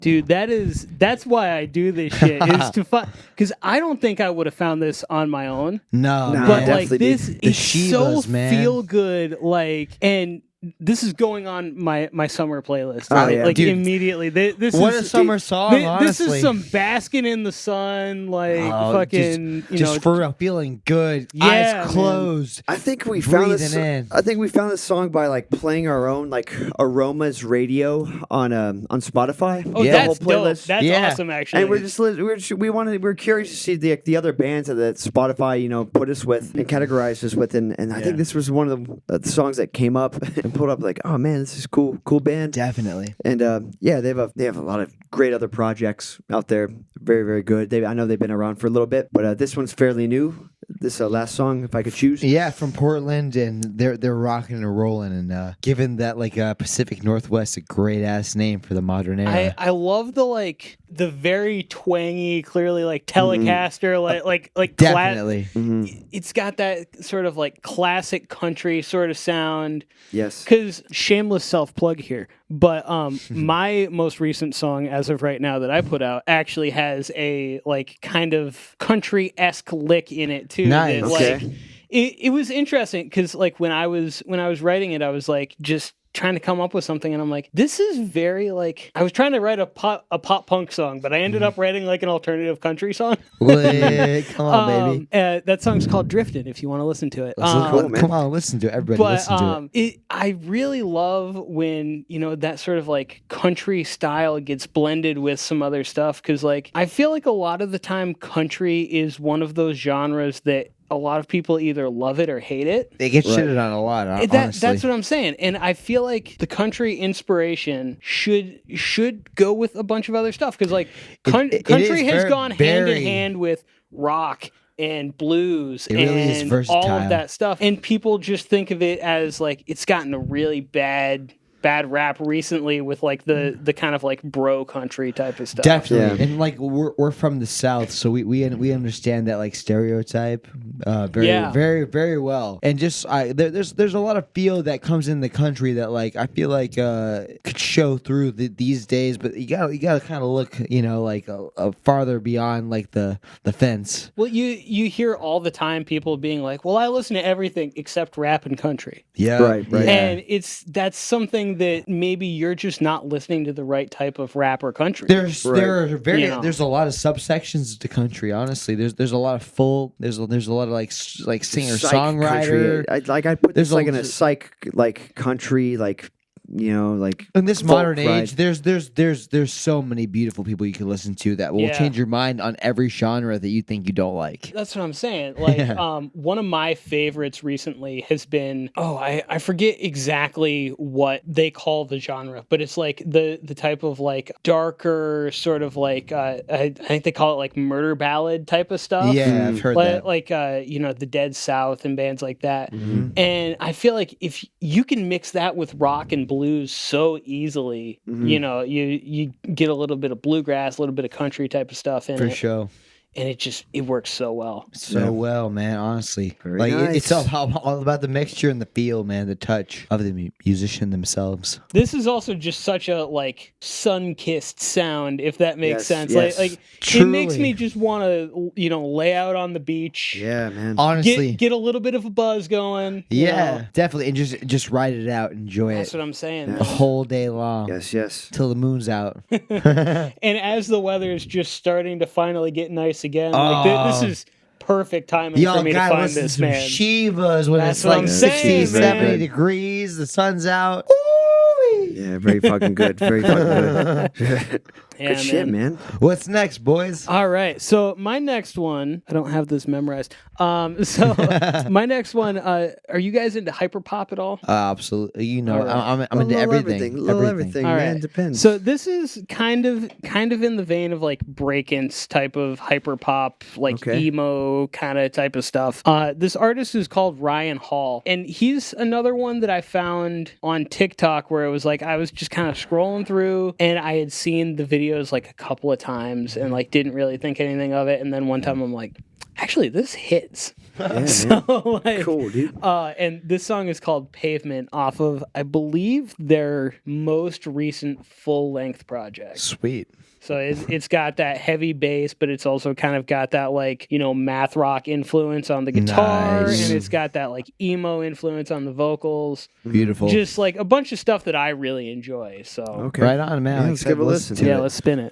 Dude, that's why I do this shit is to find, because I don't think I would have found this on my own. No, But man. like this is so Shivas, man. feel good, like, and this is going on my summer playlist. Oh, Right? yeah. Like Dude, immediately. This what is a summer song, This honestly. is some basking in the sun, like fucking, just for real, feeling good, Yeah, eyes closed. I think we found this. Breathing in. I think we found this song by like playing our own like Aromas radio on Spotify. Oh, Yeah. that's whole playlist. dope. That's Yeah. awesome, actually. And we're curious to see the other bands that Spotify put us with and categorized us with, and I think this was one of the songs that came up and pulled up like, oh man, this is cool band. Definitely. And they have a lot of great other projects out there, very very good. I know they've been around for a little bit, but this one's fairly new. This last song, if I could choose. Yeah, from Portland, and they're rocking and rolling, and given that Pacific Northwest a great ass name for the modern era. I love the very twangy, clearly like Telecaster, like Definitely. It's got that sort of like classic country sort of sound. Yes. Because shameless self plug here, but my most recent song as of right now that I put out actually has a like kind of country esque lick in it too. Nice. That, Okay. like, it was interesting because like when I was writing it, I was like just trying to come up with something, and I'm like, this is very like, I was trying to write a pop punk song, but I ended up writing like an alternative country song. Come on, baby. That song's called Drifted, if you want to listen to it. cool, man. Come on, listen to it. Everybody But listen to it. I really love when that sort of like country style gets blended with some other stuff, because like I feel like a lot of the time country is one of those genres that a lot of people either love it or hate it. They get shitted on a lot, honestly. That's what I'm saying, and I feel like the country inspiration should go with a bunch of other stuff, because like it country is has gone hand in very- hand with rock and blues It really is and all versatile. of that stuff, and people just think of it as like it's gotten a really bad rap recently with like the kind of like bro country type of stuff. Definitely, Yeah. and like we're from the South, so we understand that like stereotype very very well, and just there's a lot of feel that comes in the country that like I feel like could show through these days, but you gotta kind of look like a farther beyond like the fence. Well, you hear all the time people being like, well, I listen to everything except rap and country. Yeah, Right. Yeah. And that's something that maybe you're just not listening to the right type of rap or country. There's there are very You know. there's a lot of subsections to country. Honestly, there's a lot of there's a lot of like singer Psych songwriter. country. I put There's this like a- in a psych like country like like In this folk modern ride. age, there's so many beautiful people you can listen to that will Yeah. change your mind on every genre that you think you don't like. That's what I'm saying. Like, Yeah. one of my favorites recently has been, I forget exactly what they call the genre, but it's like the type of like darker sort of like, I think they call it like murder ballad type of stuff. Yeah, I've heard that. Like the Dead South and bands like that. Mm-hmm. And I feel like if you can mix that with rock and blues so easily, you get a little bit of bluegrass, a little bit of country type of stuff in For it. sure. And it works so well. So well, man, honestly. Very like nice. it's all about the mixture and the feel, man, the touch of the musician themselves. This is also just such a like sun-kissed sound, if that makes Yes, sense. yes. Like it Truly. makes me just want to lay out on the beach, Yeah, man. Honestly. get a little bit of a buzz going. you Yeah, know. definitely. And just ride it out, enjoy That's it what I'm saying. the whole day long. Yes. Till the moon's out. And as the weather is just starting to finally get nice again, like this is perfect timing Y'all for me to gotta find listen this, to some man. Shivas when That's it's what like I'm 60, saying, 70 man. degrees, the sun's out. Yeah, very fucking good. Very fucking good. Yeah, Good shit, man. What's next, boys? All right, so my next one, I don't have this memorized. So my next one, are you guys into hyperpop at all? Absolutely. You know, All right. I'm into Little everything. Little everything, All man. right. Depends. So this is kind of in the vein of like break-ins type of hyperpop, like Okay. emo kind of type of stuff. This artist is called Ryan Hall, and he's another one that I found on TikTok where it was like I was just kind of scrolling through and I had seen the videos like a couple of times and like didn't really think anything of it, and then one time I'm like, actually, this hits. Yeah, So like, cool, dude. And this song is called Pavement off of, I believe, their most recent full length project. Sweet. So it's got that heavy bass, but it's also kind of got that like, math rock influence on the guitar, Nice. and it's got that like emo influence on the vocals. Beautiful. Just like a bunch of stuff that I really enjoy. So Okay. Right on, man. Yeah, let's give it a listen. yeah, let's spin it.